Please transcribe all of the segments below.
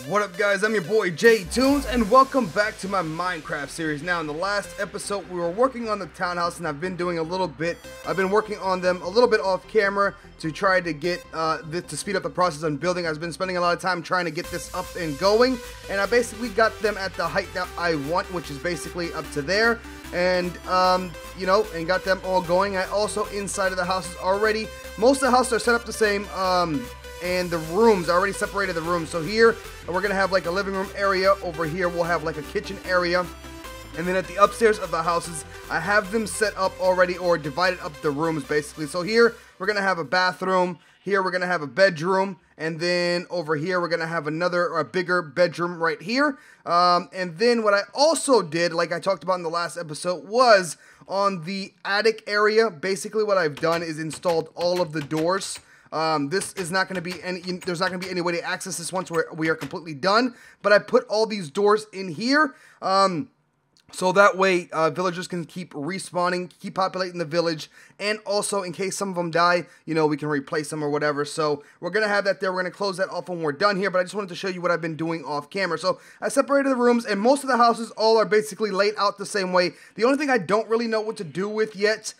What up guys, I'm your boy J-Tunes and welcome back to my Minecraft series. Now in the last episode we were working on the townhouse and I've been doing I've been working on them a little bit off camera to try to get this to speed up the process on building. I've been spending a lot of time trying to get this up and going, and I basically got them at the height that I want, which is basically up to there, and you know, and got them all going. I also inside of the houses already, most of the houses are set up the same, and the rooms, I already separated the rooms. So here, we're gonna have like a living room area. Over here, we'll have like a kitchen area. And then at the upstairs of the houses, I have them set up already, or divided up the rooms basically. So here, we're gonna have a bathroom. Here, we're gonna have a bedroom. And then over here, we're gonna have a bigger bedroom right here. And then what I also did, like I talked about in the last episode, was on the attic area. Basically what I've done is installed all of the doors. This is not going to be there's not going to be any way to access this once we are completely done, but I put all these doors in here, so that way, villagers can keep respawning, keep populating the village, and also in case some of them die, you know, we can replace them or whatever. So we're going to have that there. We're going to close that off when we're done here, but I just wanted to show you what I've been doing off camera. So I separated the rooms, and most of the houses all are basically laid out the same way. The only thing I don't really know what to do with yet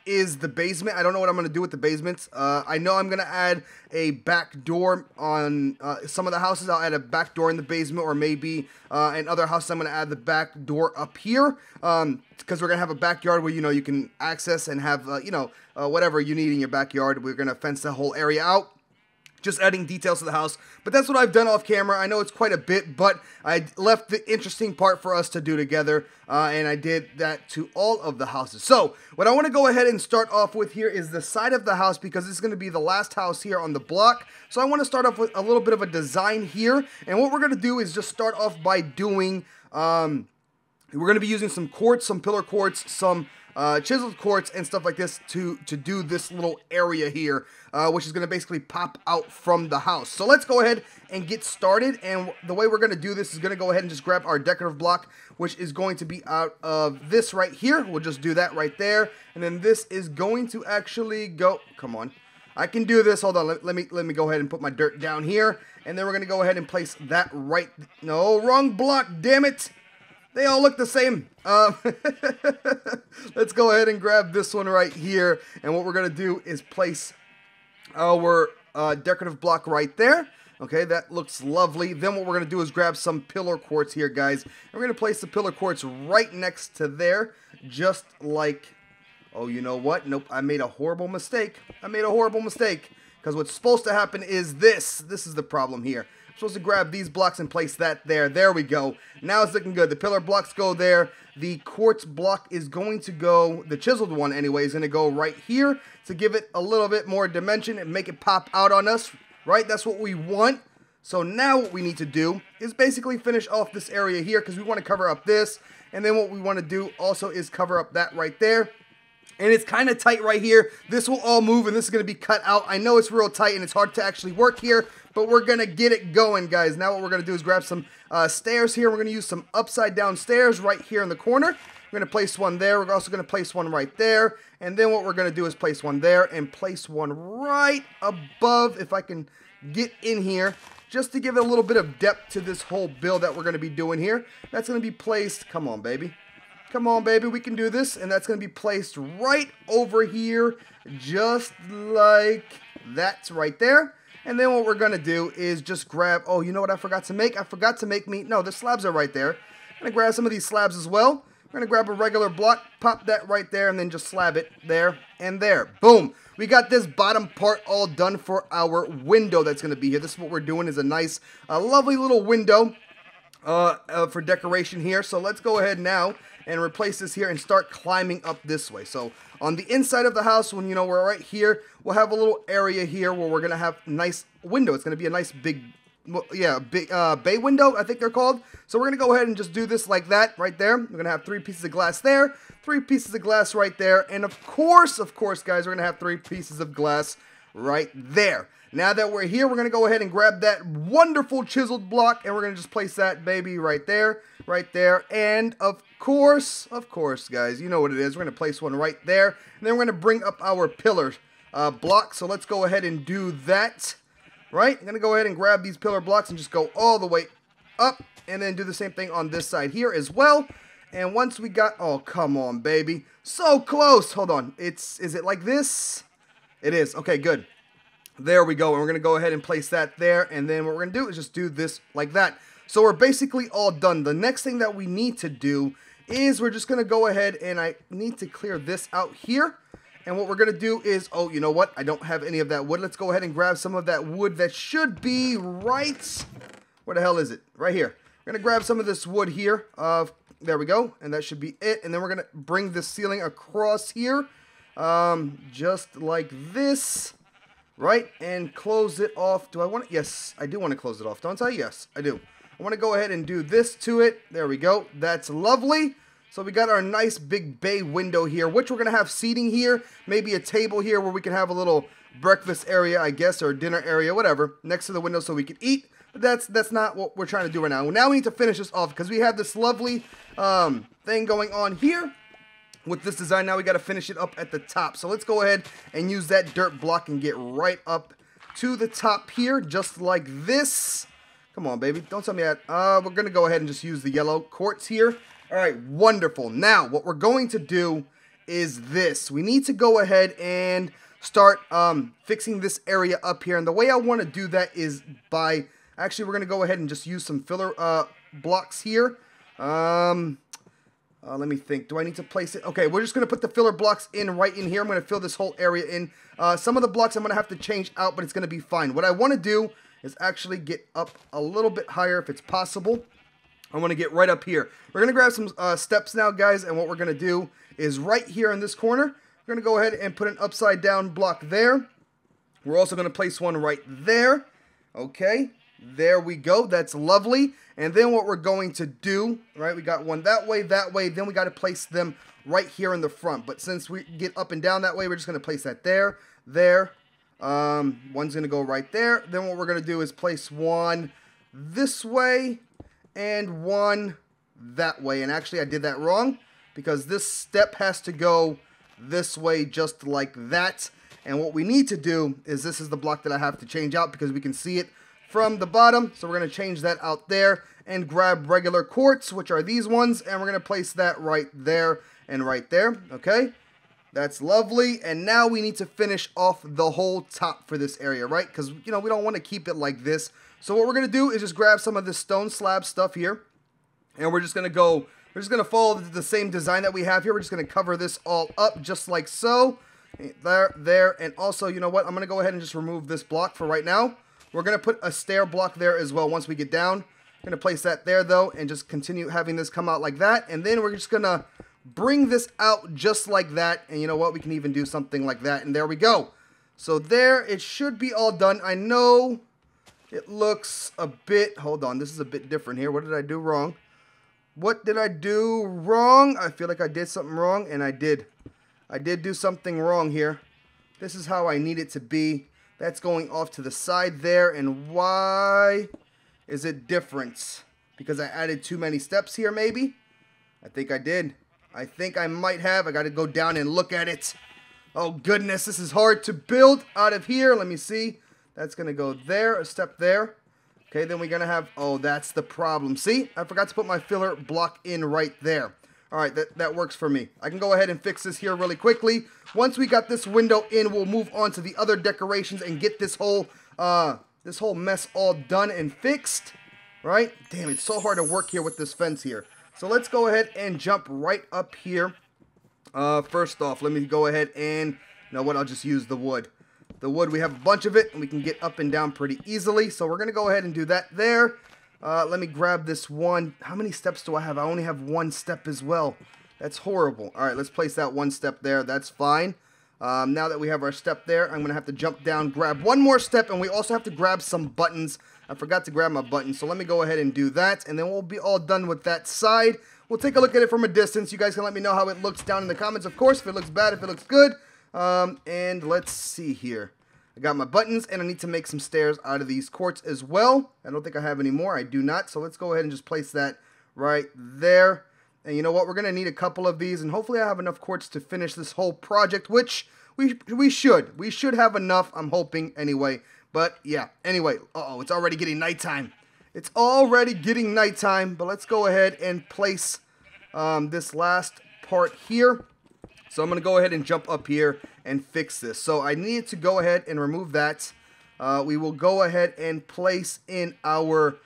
is the basement. I don't know what I'm going to do with the basements. I know I'm going to add a back door on some of the houses. I'll add a back door in the basement, or maybe in other houses I'm going to add the back door up here, because we're going to have a backyard where, you know, you can access and have, you know, whatever you need in your backyard. We're going to fence the whole area out. Just adding details to the house, but that's what I've done off camera. I know it's quite a bit, but I left the interesting part for us to do together, and I did that to all of the houses. So what I want to go ahead and start off with here is the side of the house, because it's going to be the last house here on the block. So I want to start off with a little bit of a design here, and what we're going to do is just start off by doing, we're going to be using some quartz, some pillar quartz, some chiseled quartz and stuff like this to do this little area here, which is going to basically pop out from the house. So let's go ahead and get started, and the way we're going to do this is going to go ahead and just grab our decorative block, which is going to be out of this right here. We'll just do that right there, and then this is going to actually go, come on, I can do this, hold on, let me go ahead and put my dirt down here, and then we're going to go ahead and place that right, no, wrong block, damn it. They all look the same. Let's go ahead and grab this one right here. And what we're going to do is place our decorative block right there. Okay, that looks lovely. Then what we're going to do is grab some pillar quartz here, guys. And we're going to place the pillar quartz right next to there. Just like, oh, you know what? Nope, I made a horrible mistake. I made a horrible mistake. Because what's supposed to happen is this. This is the problem here. I'm supposed to grab these blocks and place that there. There we go. Now it's looking good. The pillar blocks go there. The quartz block is going to go, the chiseled one anyway, is going to go right here to give it a little bit more dimension and make it pop out on us, right? That's what we want. So now what we need to do is basically finish off this area here, because we want to cover up this. And then what we want to do also is cover up that right there. And it's kind of tight right here. This will all move, and this is going to be cut out. I know it's real tight, and it's hard to actually work here, but we're going to get it going, guys. Now what we're going to do is grab some stairs here. We're going to use some upside-down stairs right here in the corner. We're going to place one there. We're also going to place one right there. And then what we're going to do is place one there and place one right above, if I can get in here, just to give it a little bit of depth to this whole build that we're going to be doing here. That's going to be placed, come on, baby. Come on, baby, we can do this. And that's going to be placed right over here, just like that's right there. And then what we're going to do is just grab, oh, you know what I forgot to make? I forgot to make no, the slabs are right there. I'm going to grab some of these slabs as well. We're going to grab a regular block, pop that right there, and then just slab it there and there. Boom. We got this bottom part all done for our window that's going to be here. This is what we're doing, is a nice, lovely little window for decoration here. So let's go ahead now and replace this here and start climbing up this way. So on the inside of the house, when, you know, we're right here, we'll have a little area here where we're going to have a nice window. It's going to be a nice big, yeah, big bay window, I think they're called. So we're going to go ahead and just do this like that right there. We're going to have 3 pieces of glass there, 3 pieces of glass right there, and of course, guys, we're going to have 3 pieces of glass right there. Now that we're here, we're going to go ahead and grab that wonderful chiseled block, and we're going to just place that baby right there, and of course, guys, you know what it is. We're going to place one right there, and then we're going to bring up our pillar block, so let's go ahead and do that right? I'm going to go ahead and grab these pillar blocks and just go all the way up. And then do the same thing on this side here as well. And once we got... Oh, come on, baby. So close. Hold on. Is it like this? It is. Okay, good. There we go. And we're going to go ahead and place that there. And then what we're going to do is just do this like that. So we're basically all done. The next thing that we need to do is we're just going to go ahead and I need to clear this out here. And what we're going to do is... Oh, you know what? I don't have any of that wood. Let's go ahead and grab some of that wood that should be right... Where the hell is it? Right here. We're going to grab some of this wood here. There we go. And that should be it. And then we're going to bring this ceiling across here. Just like this. Right? And close it off. Do I want to? Yes, I do want to close it off. Don't I? Yes, I do. I want to go ahead and do this to it. There we go. That's lovely. So we got our nice big bay window here, which we're going to have seating here. Maybe a table here where we can have a little breakfast area, I guess, or dinner area, whatever, next to the window so we can eat. But that's not what we're trying to do right now. Now we need to finish this off because we have this lovely thing going on here with this design. Now we got to finish it up at the top. So let's go ahead and use that dirt block and get right up to the top here, just like this. Come on, baby. Don't tell me that. We're going to go ahead and just use the yellow quartz here. All right, wonderful. Now, what we're going to do is this. We need to go ahead and start fixing this area up here. And the way I want to do that is by... Actually, we're going to go ahead and just use some filler blocks here. Let me think. Do I need to place it? Okay, we're just going to put the filler blocks in right in here. I'm going to fill this whole area in. Some of the blocks I'm going to have to change out, but it's going to be fine. What I want to do is actually get up a little bit higher if it's possible. I want to get right up here. We're going to grab some steps now, guys, and what we're going to do is right here in this corner, we're going to go ahead and put an upside down block there. We're also going to place one right there. Okay. There we go. That's lovely. And then what we're going to do, right, we got one that way, then we got to place them right here in the front. But since we get up and down that way, we're just going to place that there, there. One's going to go right there. Then what we're going to do is place one this way and one that way. And actually, I did that wrong because this step has to go this way just like that. And what we need to do is this is the block that I have to change out because we can see it from the bottom. So we're going to change that out there and grab regular quartz, which are these ones, and we're going to place that right there and right there. Okay, that's lovely. And now we need to finish off the whole top for this area, right? Because, you know, we don't want to keep it like this. So what we're going to do is just grab some of this stone slab stuff here, and we're just going to follow the same design that we have here. We're just going to cover this all up just like so. There, and also, you know what? I'm going to go ahead and just remove this block for right now. We're going to put a stair block there as well once we get down. I'm going to place that there, though, and just continue having this come out like that. And then we're just going to bring this out just like that. And you know what? We can even do something like that. And there we go. So there, it should be all done. I know it looks a bit... Hold on. This is a bit different here. What did I do wrong? What did I do wrong? I feel like I did something wrong, and I did. I did do something wrong here. This is how I need it to be. That's going off to the side there. And why is it different? Because I added too many steps here, maybe? I think I did. I think I might have. I got to go down and look at it. Oh, goodness. This is hard to build out of here. Let me see. That's going to go there. A step there. Okay, then we're going to have... Oh, that's the problem. See? I forgot to put my filler block in right there. All right, that works for me. I can go ahead and fix this here really quickly. Once we got this window in, we'll move on to the other decorations and get this whole mess all done and fixed. Right? Damn, it's so hard to work here with this fence here. So let's go ahead and jump right up here. First off, let me go ahead and... You know what? I'll just use the wood. The wood, we have a bunch of it, and we can get up and down pretty easily. So we're going to go ahead and do that there. Let me grab this one. How many steps do I have? I only have one step as well. That's horrible. All right, let's place that one step there. That's fine. Now that we have our step there, I'm going to have to jump down, grab one more step, and we also have to grab some buttons. I forgot to grab my buttons, so let me go ahead and do that, and then we'll be all done with that side. We'll take a look at it from a distance. You guys can let me know how it looks down in the comments, of course, if it looks bad, if it looks good. And let's see here. I got my buttons, and I need to make some stairs out of these quartz as well. I don't think I have any more. I do not. So let's go ahead and just place that right there. And you know what? We're going to need a couple of these, and hopefully I have enough quartz to finish this whole project, which we should. We should have enough, I'm hoping, anyway. But yeah, anyway, it's already getting nighttime. It's already getting nighttime, but let's go ahead and place this last part here. So I'm going to go ahead and jump up here and fix this. So I need to go ahead and remove that. We will go ahead and place in our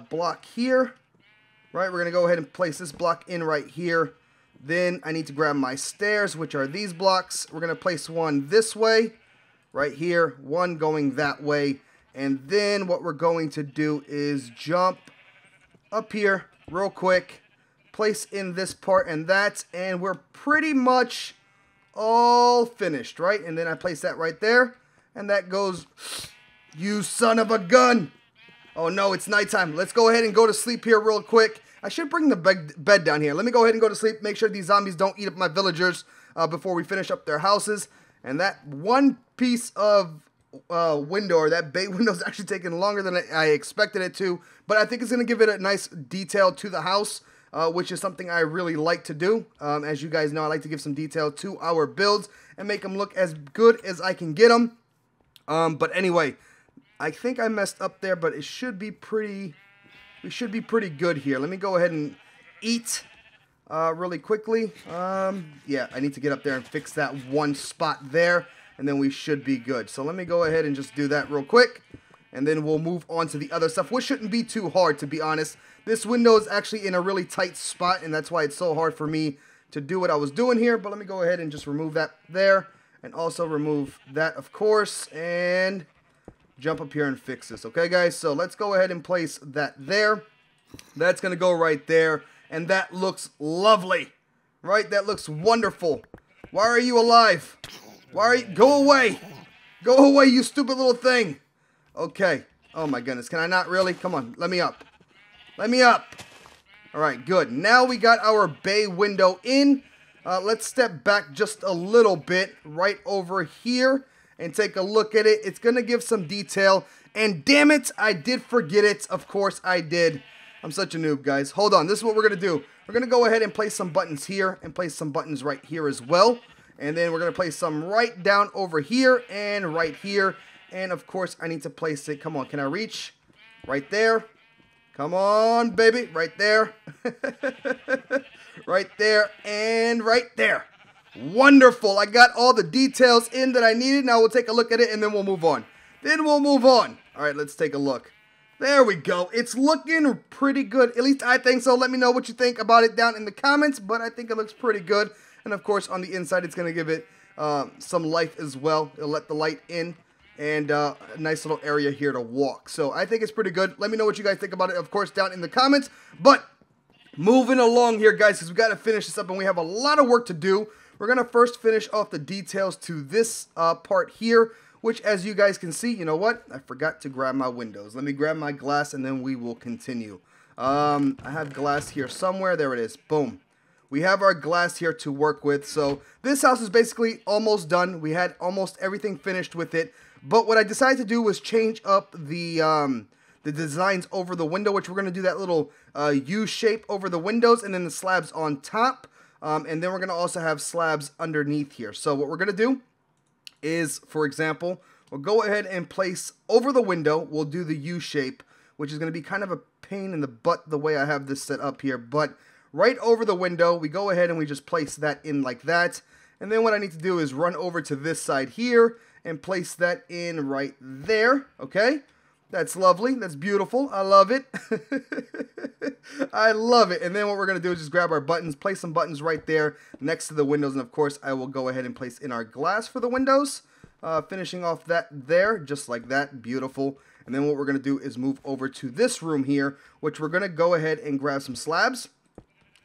block here. Right, we're going to go ahead and place this block in right here. Then I need to grab my stairs, which are these blocks. We're going to place one this way, right here. One going that way. And then what we're going to do is jump up here real quick. Place in this part and that. And we're pretty much all finished, right? And then I place that right there. And that goes, you son of a gun. Oh no, it's nighttime. Let's go ahead and go to sleep here real quick. I should bring the bed down here. Let me go ahead and go to sleep. Make sure these zombies don't eat up my villagers before we finish up their houses. And that one piece of window, or that bay window, is actually taking longer than I expected it to. But I think it's going to give it a nice detail to the house, which is something I really like to do. As you guys know, I like to give some detail to our builds and make them look as good as I can get them. But anyway, I think I messed up there, but it should be pretty... We should be pretty good here. Let me go ahead and eat really quickly. Yeah, I need to get up there and fix that one spot there, and then we should be good. So let me go ahead and just do that real quick, and then we'll move on to the other stuff, which shouldn't be too hard, to be honest. This window is actually in a really tight spot, and that's why it's so hard for me to do what I was doing here. But let me go ahead and just remove that there, and also remove that, of course, and... jump up here and fix this, okay guys? So let's go ahead and place that there. That's gonna go right there, and that looks lovely, right? That looks wonderful. Why are you alive? Why are you... Go away! Go away, you stupid little thing! Okay. Oh my goodness, can I not really? Come on, let me up. Let me up! Alright, good. Now we got our bay window in. Let's step back just a little bit right over here and take a look at it. It's going to give some detail. And damn it, I did forget it. Of course I did. I'm such a noob, guys. Hold on. This is what we're going to do. We're going to go ahead and place some buttons here and place some buttons right here as well. And then we're going to place some right down over here and right here. And of course, I need to place it. Come on, can I reach? Right there. Come on, baby. Right there. Right there and right there. Wonderful. I got all the details in that I needed. Now we'll take a look at it and then we'll move on. All right, let's take a look. There we go. It's looking pretty good. At least I think so. Let me know what you think about it down in the comments, but I think it looks pretty good. And of course, on the inside, it's going to give it some life as well. It'll let the light in and a nice little area here to walk. So I think it's pretty good. Let me know what you guys think about it, of course, down in the comments. But moving along here, guys, because we got to finish this up and we have a lot of work to do. We're going to first finish off the details to this part here, which, as you guys can see, you know what? I forgot to grab my windows. Let me grab my glass and then we will continue. I have glass here somewhere. There it is. Boom. We have our glass here to work with. So this house is basically almost done. We had almost everything finished with it. But what I decided to do was change up the designs over the window, which we're going to do that little U shape over the windows and then the slabs on top. And then we're going to also have slabs underneath here. So what we're going to do is, for example, we'll go ahead and place over the window. We'll do the U shape, which is going to be kind of a pain in the butt the way I have this set up here. But right over the window, we go ahead and we just place that in like that. And then what I need to do is run over to this side here and place that in right there. Okay? That's lovely. That's beautiful. I love it. I love it. And then what we're going to do is just grab our buttons, place some buttons right there next to the windows. And of course, I will go ahead and place in our glass for the windows. Finishing off that there, just like that. Beautiful. And then what we're going to do is move over to this room here, which we're going to go ahead and grab some slabs,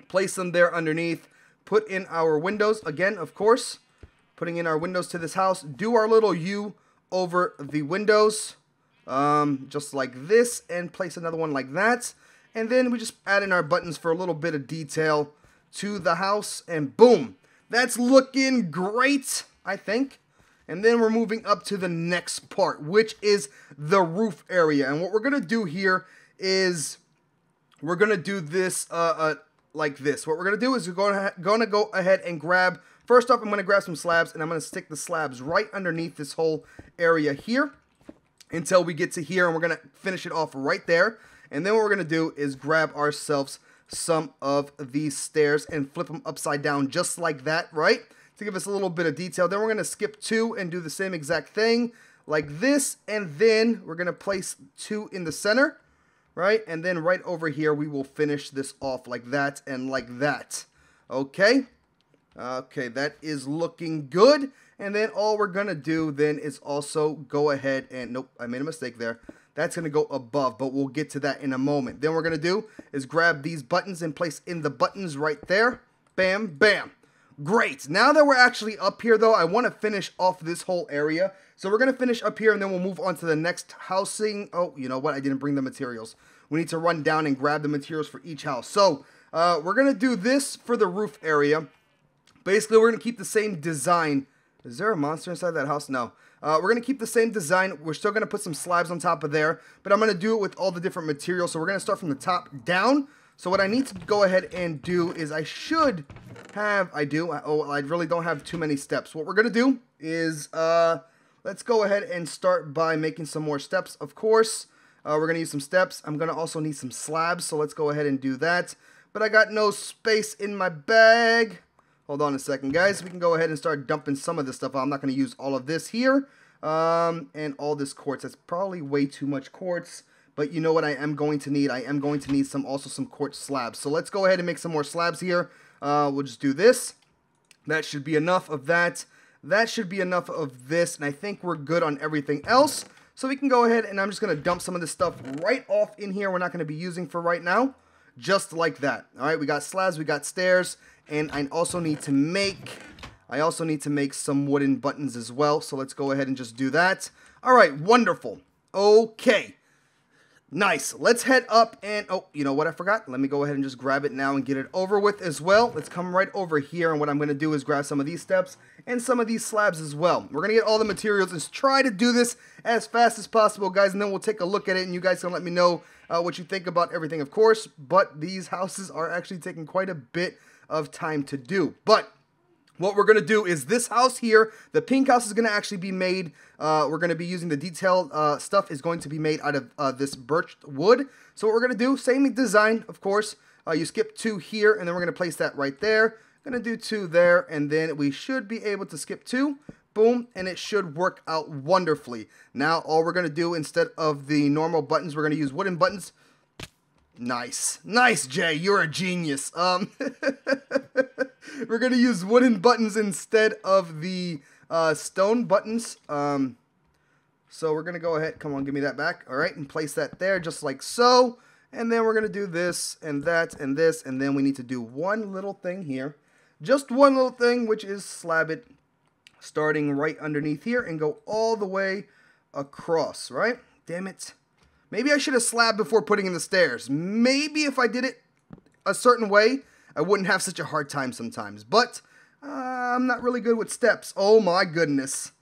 place them there underneath, put in our windows. Again, of course, putting in our windows to this house. Do our little U over the windows. Just like this, and place another one like that, and then we just add in our buttons for a little bit of detail to the house, and boom, that's looking great, I think. And then we're moving up to the next part, which is the roof area. And what we're gonna do here is we're gonna do this like this. What we're gonna do is we're gonna go ahead and grab, first off, I'm gonna grab some slabs, and I'm gonna stick the slabs right underneath this whole area here. until we get to here, and we're going to finish it off right there. And then what we're going to do is grab ourselves some of these stairs and flip them upside down just like that, right? To give us a little bit of detail. Then we're going to skip 2 and do the same exact thing like this, and then we're going to place 2 in the center, right? And then right over here, we will finish this off like that and like that. Okay? Okay, that is looking good. And then all we're going to do then is also go ahead and, nope, I made a mistake there. That's going to go above, but we'll get to that in a moment. Then what we're going to do is grab these buttons and place in the buttons right there. Bam, bam. Great. Now that we're actually up here, though, I want to finish off this whole area. So we're going to finish up here, and then we'll move on to the next housing. Oh, you know what? I didn't bring the materials. We need to run down and grab the materials for each house. So we're going to do this for the roof area. Basically, we're going to keep the same design. Is there a monster inside that house? No. We're going to keep the same design. We're still going to put some slabs on top of there, but I'm going to do it with all the different materials. So we're going to start from the top down. So what I need to go ahead and do is I really don't have too many steps. What we're going to do is, let's go ahead and start by making some more steps, of course. We're going to use some steps. I'm going to also need some slabs, so let's go ahead and do that. But I got no space in my bag. Hold on a second, guys. We can go ahead and start dumping some of this stuff out. I'm not going to use all of this here. And all this quartz. That's probably way too much quartz. But you know what I am going to need? I am going to need also some quartz slabs. So let's go ahead and make some more slabs here. We'll just do this. That should be enough of that. That should be enough of this. And I think we're good on everything else. So we can go ahead and I'm just going to dump some of this stuff right off in here. We're not going to be using for right now. Just like that. All right, we got slabs, we got stairs. And I also need to make some wooden buttons as well. So let's go ahead and just do that. All right, wonderful. Okay. Nice. Let's head up and, oh, you know what I forgot? Let me go ahead and just grab it now and get it over with as well. Let's come right over here, and what I'm going to do is grab some of these steps and some of these slabs as well. We're going to get all the materials and try to do this as fast as possible, guys, and then we'll take a look at it, and you guys can let me know what you think about everything, of course. But these houses are actually taking quite a bit of time to do. But what we're going to do is this house here, the pink house is going to actually be made, we're going to be using the detailed stuff is going to be made out of this birch wood. So what we're going to do, same design, of course. You skip 2 here, and then we're going to place that right there. Going to do 2 there, and then we should be able to skip 2. Boom, and it should work out wonderfully. Now, all we're going to do, instead of the normal buttons, we're going to use wooden buttons. Nice. Nice, Jay. You're a genius. We're going to use wooden buttons instead of the stone buttons. So we're going to go ahead. Come on, give me that back. All right, and place that there just like so. And then we're going to do this and that and this. And then we need to do one little thing here. Just one little thing, which is slab it starting right underneath here and go all the way across, right? Damn it. Maybe I should have slabbed before putting in the stairs. Maybe if I did it a certain way, I wouldn't have such a hard time sometimes. But I'm not really good with steps. Oh my goodness.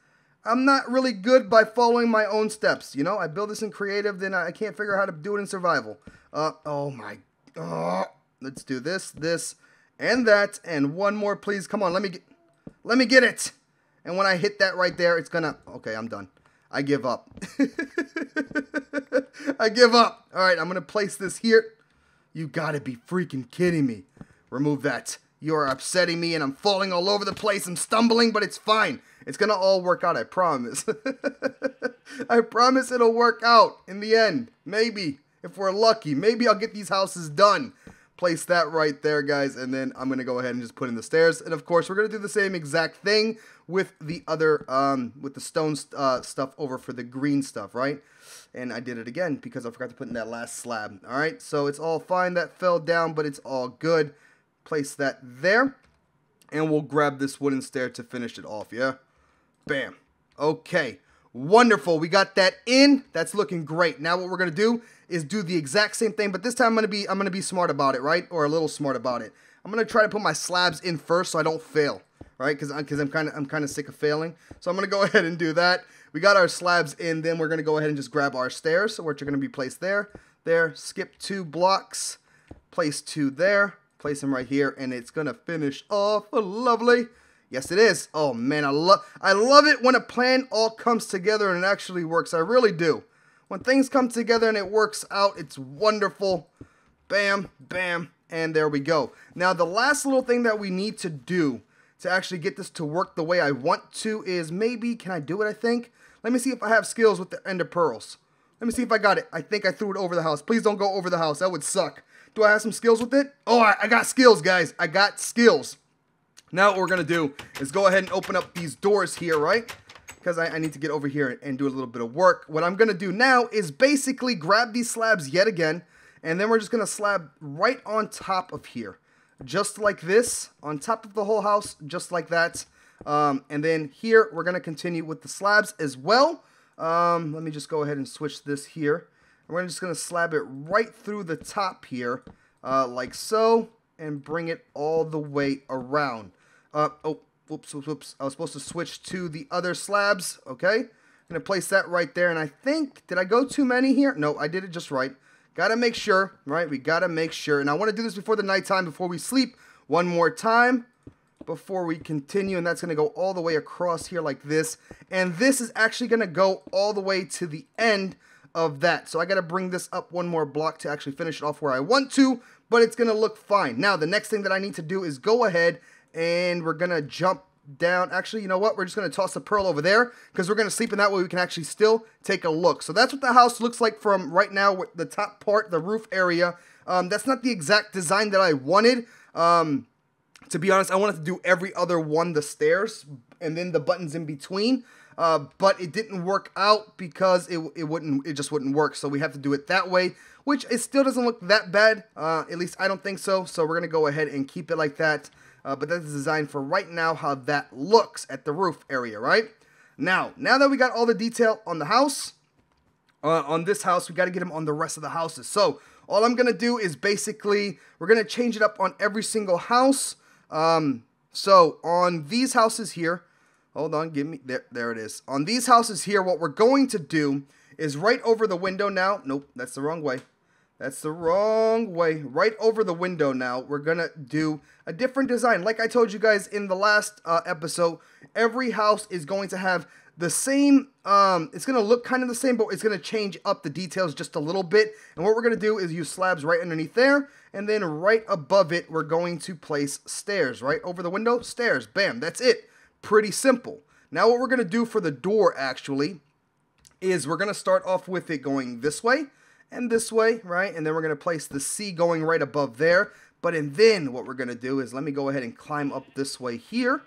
I'm not really good by following my own steps. You know, I build this in creative, then I can't figure out how to do it in survival. Let's do this, this, and that, and one more, please. Come on, let me get it. And when I hit that right there, it's gonna. Okay, I'm done. I give up. I give up. All right, I'm gonna place this here. You gotta be freaking kidding me. Remove that. You are upsetting me, and I'm falling all over the place. I'm stumbling, but it's fine. It's gonna all work out, I promise. I promise it'll work out in the end. Maybe, if we're lucky. Maybe I'll get these houses done. Place that right there, guys, and then I'm gonna go ahead and just put in the stairs. And of course, we're gonna do the same exact thing with the other, with the stone stuff over for the green stuff, right? And I did it again because I forgot to put in that last slab. All right, so it's all fine. That fell down, but it's all good. Place that there, and we'll grab this wooden stair to finish it off. Yeah, bam. Okay, wonderful. We got that in. That's looking great. Now what we're gonna do is do the exact same thing, but this time I'm gonna be smart about it, right? Or a little smart about it. I'm gonna try to put my slabs in first so I don't fail, right? Because I'm kind of sick of failing. So I'm gonna go ahead and do that. We got our slabs in. Then we're gonna go ahead and just grab our stairs, so which are gonna be placed there, there. Skip 2 blocks, place 2 there. Place them right here, and it's gonna finish off lovely. Yes, it is. Oh man, I love it when a plan all comes together and it actually works. I really do. When things come together and it works out, it's wonderful. Bam, bam, and there we go. Now, the last little thing that we need to do to actually get this to work the way I want to is maybe, can I do it, I think? Let me see if I have skills with the ender pearls. Let me see if I got it. I think I threw it over the house. Please don't go over the house. That would suck. Do I have some skills with it? Oh, I got skills, guys. I got skills. Now what we're going to do is go ahead and open up these doors here, right? Because I need to get over here and do a little bit of work. What I'm going to do now is basically grab these slabs yet again. And then we're just going to slab right on top of here. Just like this. On top of the whole house. Just like that. And then here we're going to continue with the slabs as well. Let me just go ahead and switch this here. We're just going to slab it right through the top here. Like so. And bring it all the way around. Oh, whoops. I was supposed to switch to the other slabs. Okay. I'm going to place that right there. And I think, did I go too many here? No, I did it just right. Gotta make sure, right? We gotta make sure. And I want to do this before the nighttime, before we sleep. One more time before we continue. And that's going to go all the way across here like this. And this is actually going to go all the way to the end of that. So I got to bring this up one more block to actually finish it off where I want to. But it's going to look fine. Now, the next thing that I need to do is go ahead and we're going to jump down. Actually, you know what? We're just going to toss the pearl over there because we're going to sleep in that way we can actually still take a look. So that's what the house looks like from right now with the top part, the roof area. That's not the exact design that I wanted. To be honest, I wanted to do every other one, the stairs, and then the buttons in between. But it didn't work out because it just wouldn't work. So we have to do it that way, which it still doesn't look that bad. At least I don't think so. So we're going to go ahead and keep it like that. But that's the design for right now, how that looks at the roof area, right? Now that we got all the detail on the house, on this house, we got to get them on the rest of the houses. So all I'm going to do is basically, we're going to change it up on every single house. So on these houses here, hold on, there it is. On these houses here, what we're going to do is right over the window now. Nope, that's the wrong way. That's the wrong way. Right over the window now, we're going to do a different design. Like I told you guys in the last episode, every house is going to have the same, it's going to look kind of the same, but it's going to change up the details just a little bit. And what we're going to do is use slabs right underneath there. And then right above it, we're going to place stairs. Right over the window, stairs. Bam, that's it. Pretty simple. Now what we're going to do for the door, actually, is we're going to start off with it going this way. And this way, right? And then we're going to place the C going right above there. And then what we're going to do is, let me go ahead and climb up this way here.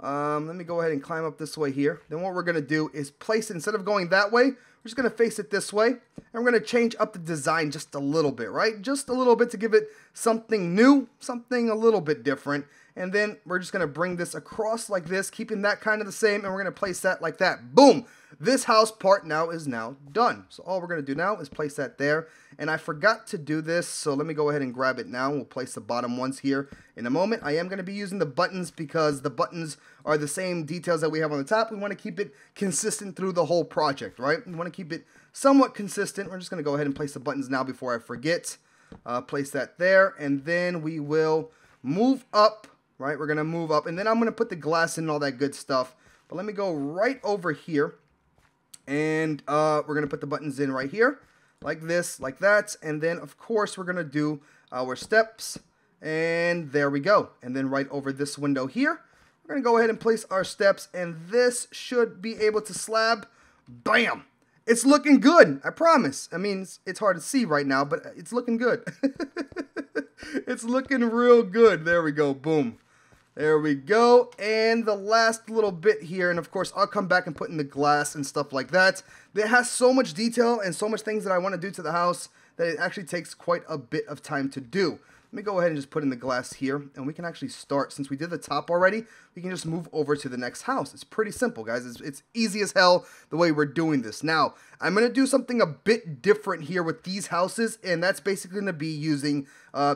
Let me go ahead and climb up this way here. Then what we're going to do is place it, instead of going that way, we're just going to face it this way. And we're going to change up the design just a little bit, right? Just a little bit to give it something new, something a little bit different. And then we're just going to bring this across like this, keeping that kind of the same. And we're going to place that like that. Boom! This house part now is done. So all we're going to do now is place that there. And I forgot to do this, so let me go ahead and grab it now. We'll place the bottom ones here in a moment. I am going to be using the buttons because the buttons are the same details that we have on the top. We want to keep it consistent through the whole project, right? We want to keep it somewhat consistent. We're just going to go ahead and place the buttons now before I forget. Place that there, and then we will move up, right? We're going to move up, and then I'm going to put the glass in and all that good stuff. But let me go right over here. And we're going to put the buttons in right here, like this, like that. And then, of course, we're going to do our steps. And there we go. And then right over this window here, we're going to go ahead and place our steps. And this should be able to slab. Bam! It's looking good, I promise. I mean, it's hard to see right now, but it's looking good. It's looking real good. There we go. Boom. There we go. And the last little bit here, and of course I'll come back and put in the glass and stuff like that. It has so much detail and so much things that I want to do to the house that it actually takes quite a bit of time to do. Let me go ahead and just put in the glass here, and we can actually start. Since we did the top already, we can just move over to the next house. It's pretty simple, guys. It's easy as hell the way we're doing this. Now, I'm going to do something a bit different here with these houses, and that's basically going to be using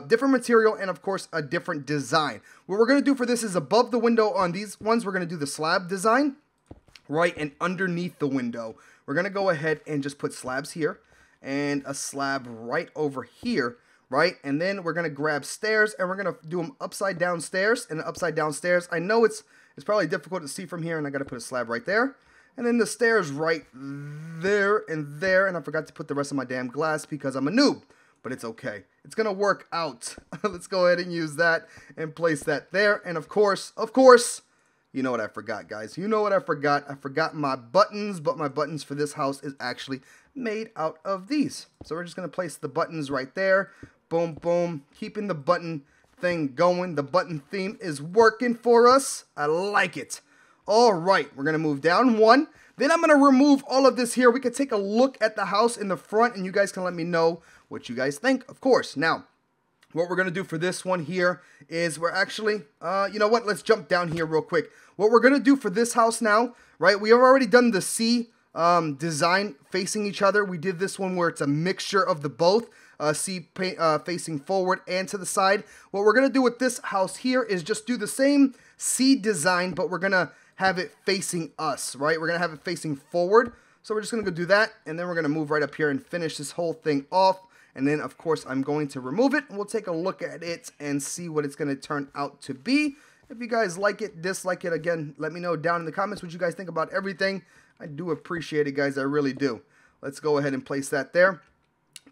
different material and, of course, a different design. What we're going to do for this is above the window on these ones, we're going to do the slab design, right? And underneath the window, we're going to go ahead and just put slabs here and a slab right over here. Right, and then we're going to grab stairs, and we're going to do them upside down stairs and upside down stairs. I know it's It's probably difficult to see from here, and I got to put a slab right there. And then the stairs right there, and I forgot to put the rest of my damn glass because I'm a noob. But it's okay. It's going to work out. Let's go ahead and use that and place that there. And of course, you know what I forgot, guys. You know what I forgot. I forgot my buttons, but my buttons for this house is actually made out of these. So we're just going to place the buttons right there. Boom, boom. Keeping the button thing going. The button theme is working for us. I like it. All right, we're going to move down one. Then I'm going to remove all of this here. We can take a look at the house in the front, and you guys can let me know what you guys think, of course. Now, what we're going to do for this one here is we're actually, you know what? Let's jump down here real quick. What we're going to do for this house now, right? We have already done the C design facing each other. We did this one where it's a mixture of the both. C facing forward and to the side. What we're going to do with this house here is just do the same C design, but we're going to have it facing us, right? We're going to have it facing forward. So we're just going to go do that, and then we're going to move right up here and finish this whole thing off. And then, of course, I'm going to remove it, and we'll take a look at it and see what it's going to turn out to be. If you guys like it, dislike it, again, let me know down in the comments what you guys think about everything. I do appreciate it, guys. I really do. Let's go ahead and place that there.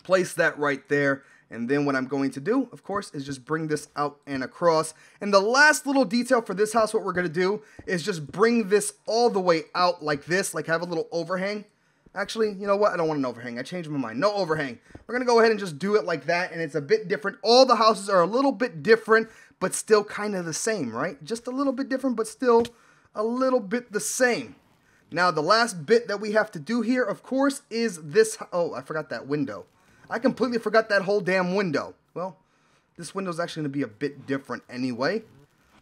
Place that right there. And then what I'm going to do, of course, is just bring this out and across. And the last little detail for this house, what we're going to do is just bring this all the way out like this, like have a little overhang. Actually, you know what? I don't want an overhang. I changed my mind. No overhang. We're going to go ahead and just do it like that, and it's a bit different. All the houses are a little bit different, but still kind of the same, right? Just a little bit different, but still a little bit the same. Now, the last bit that we have to do here, of course, is this. Oh, I forgot that window. I completely forgot that whole damn window. Well, this window's actually going to be a bit different anyway.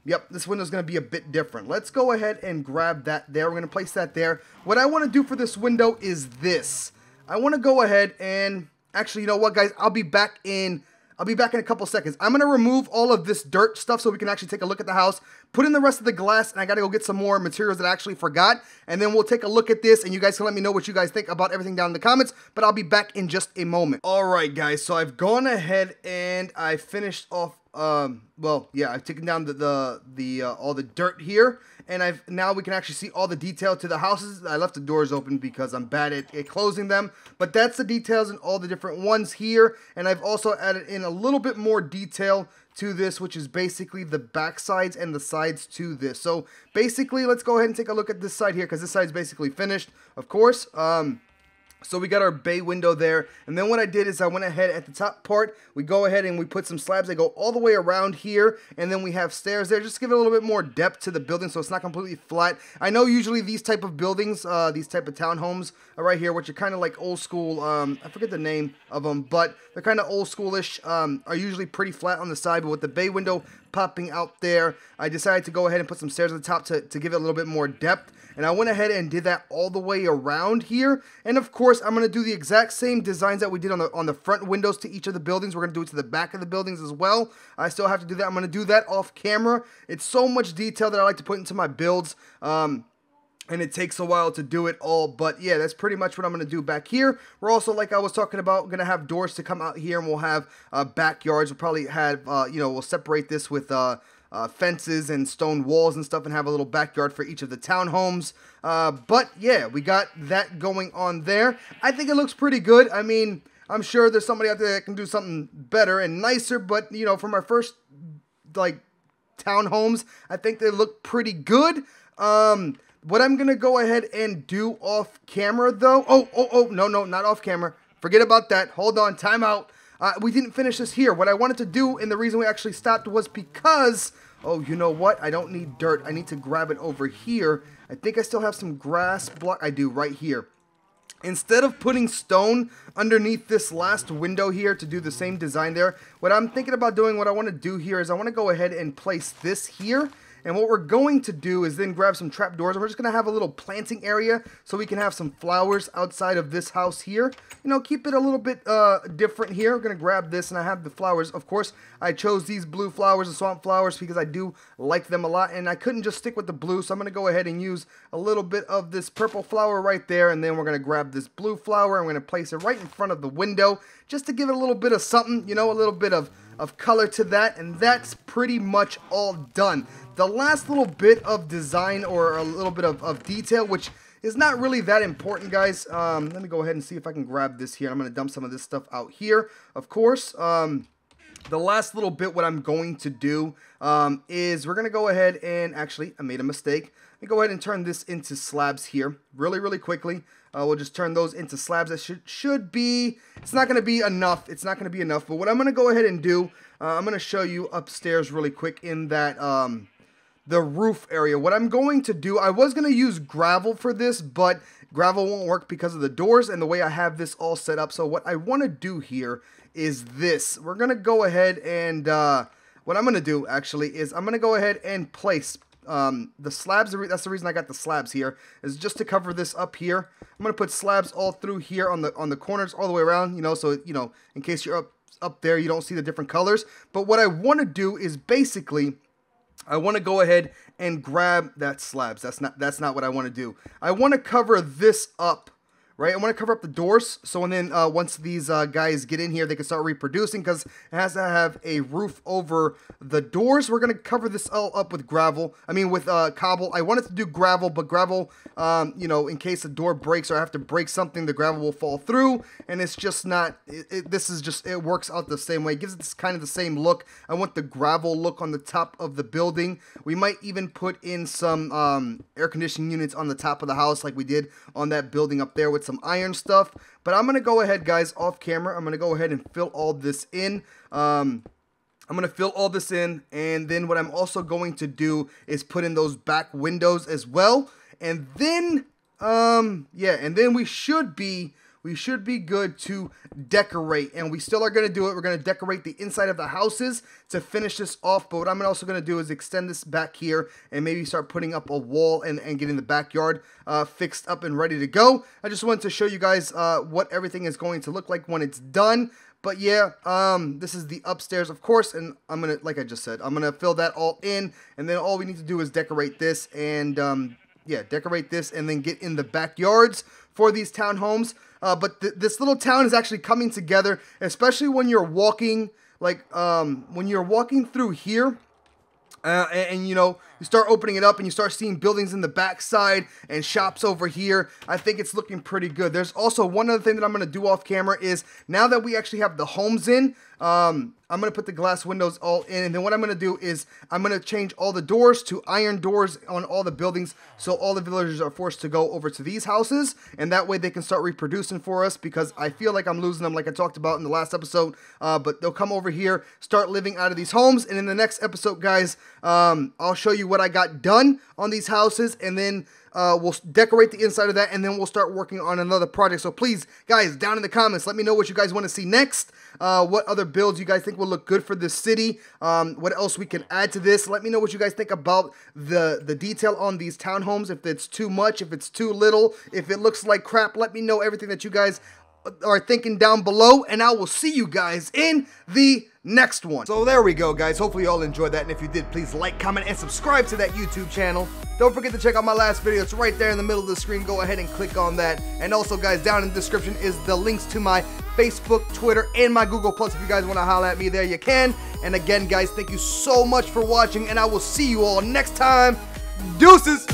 Yep, this window's going to be a bit different. Let's go ahead and grab that there. We're going to place that there. What I want to do for this window is this. I want to go ahead and... Actually, you know what, guys? I'll be back in a couple seconds. I'm going to remove all of this dirt stuff so we can actually take a look at the house. Put in the rest of the glass, and I got to go get some more materials that I actually forgot. And then we'll take a look at this, and you guys can let me know what you guys think about everything down in the comments. But I'll be back in just a moment. All right, guys. So I've gone ahead and I finished off... well, yeah, I've taken down all the dirt here, and now we can actually see all the detail to the houses. I left the doors open because I'm bad at closing them, but that's the details in all the different ones here, and I've also added in a little bit more detail to this, which is basically the back sides and the sides to this. So basically, let's go ahead and take a look at this side here, because this side is basically finished, of course. So we got our bay window there, and then what I did is I went ahead at the top part, we go ahead and we put some slabs that go all the way around here, and then we have stairs there, just to give it a little bit more depth to the building so it's not completely flat. I know usually these type of buildings, these type of townhomes are right here, which are kind of like old school, I forget the name of them, but they're kind of old schoolish, are usually pretty flat on the side, but with the bay window popping out there, I decided to go ahead and put some stairs on the top to give it a little bit more depth. And I went ahead and did that all the way around here. And of course, I'm going to do the exact same designs that we did on the front windows to each of the buildings. We're going to do it to the back of the buildings as well. I still have to do that. I'm going to do that off camera. It's so much detail that I like to put into my builds. And it takes a while to do it all. But yeah, that's pretty much what I'm going to do back here. We're also, like I was talking about, going to have doors to come out here. And we'll have backyards. We'll probably have, you know, we'll separate this with... fences and stone walls and stuff, and have a little backyard for each of the townhomes. But yeah, we got that going on there. I think it looks pretty good. I mean, I'm sure there's somebody out there that can do something better and nicer, but you know, from our first like townhomes, I think they look pretty good. What I'm gonna go ahead and do off camera though, no, not off camera. Forget about that. Hold on, time out. We didn't finish this here. What I wanted to do, and the reason we actually stopped, was because, oh, you know what? I don't need dirt. I need to grab it over here. I think I still have some grass block. I do, right here. Instead of putting stone underneath this last window here to do the same design there, what I'm thinking about doing, what I want to do here is I want to go ahead and place this here. And what we're going to do is then grab some trapdoors, and we're just going to have a little planting area so we can have some flowers outside of this house here. You know, keep it a little bit different here. We're going to grab this, and I have the flowers. Of course, I chose these blue flowers, the swamp flowers, because I do like them a lot, and I couldn't just stick with the blue, so I'm going to go ahead and use a little bit of this purple flower right there, and then we're going to grab this blue flower, and we're going to place it right in front of the window, just to give it a little bit of something, you know, a little bit of of color to that, and that's pretty much all done. The last little bit of design, or a little bit of detail, which is not really that important, guys. Let me go ahead and see if I can grab this here. I'm going to dump some of this stuff out here, of course. The last little bit, what I'm going to do is we're going to go ahead and, actually, I made a mistake. Let me go ahead and turn this into slabs here really quickly. We'll just turn those into slabs. That should be, it's not going to be enough. It's not going to be enough. But what I'm going to go ahead and do, I'm going to show you upstairs really quick in that, the roof area. What I'm going to do, I was going to use gravel for this, but gravel won't work because of the doors and the way I have this all set up. So what I want to do here is this. We're going to go ahead and, what I'm going to do actually is I'm going to go ahead and place the slabs. That's the reason I got the slabs here, is just to cover this up here. I'm going to put slabs all through here on the corners all the way around, you know, so, you know, in case you're up there, you don't see the different colors. But what I want to do is basically, I want to go ahead and grab that slabs. That's not what I want to do. I want to cover this up, right? I want to cover up the doors, so and then once these guys get in here, they can start reproducing, because it has to have a roof over the doors. We're going to cover this all up with gravel. I mean, with cobble. I wanted to do gravel, but gravel, you know, in case the door breaks or I have to break something, the gravel will fall through, and it's just not, this is just, it works out the same way. It gives it this kind of the same look. I want the gravel look on the top of the building. We might even put in some air conditioning units on the top of the house, like we did on that building up there with some iron stuff. But I'm going to go ahead, guys, off camera. I'm going to go ahead and fill all this in. I'm going to fill all this in, and then what I'm also going to do is put in those back windows as well. And then, yeah, and then we should be good to decorate, and we still are going to do it. We're going to decorate the inside of the houses to finish this off, but what I'm also going to do is extend this back here and maybe start putting up a wall and getting the backyard fixed up and ready to go. I just wanted to show you guys what everything is going to look like when it's done. But yeah, this is the upstairs, of course, and I'm going to, like I just said, I'm going to fill that all in, and then all we need to do is decorate this, and yeah, decorate this, and then get in the backyards for these townhomes. But this little town is actually coming together, especially when you're walking, like, when you're walking through here, and you know, you start opening it up and you start seeing buildings in the backside and shops over here. I think it's looking pretty good. There's also one other thing that I'm going to do off camera is, now that we actually have the homes in, I'm going to put the glass windows all in, and then what I'm going to do is I'm going to change all the doors to iron doors on all the buildings, so all the villagers are forced to go over to these houses, and that way they can start reproducing for us, because I feel like I'm losing them, like I talked about in the last episode. But they'll come over here, start living out of these homes, and in the next episode, guys, I'll show you what I got done on these houses, and then we'll decorate the inside of that, and then we'll start working on another project. So please, guys, down in the comments, let me know what you guys want to see next. What other builds you guys think will look good for this city. What else we can add to this. Let me know what you guys think about the detail on these townhomes. If it's too much, if it's too little, if it looks like crap, let me know everything that you guys are thinking down below, and I will see you guys in the next one. So there we go, guys. Hopefully you all enjoyed that, and if you did, please like, comment, and subscribe to that YouTube channel. Don't forget to check out my last video. It's right there in the middle of the screen. Go ahead and click on that. And also, guys, down in the description is the links to my Facebook, Twitter, and my Google+. If you guys want to holler at me there, you can. And again, guys, thank you so much for watching, and I will see you all next time. Deuces!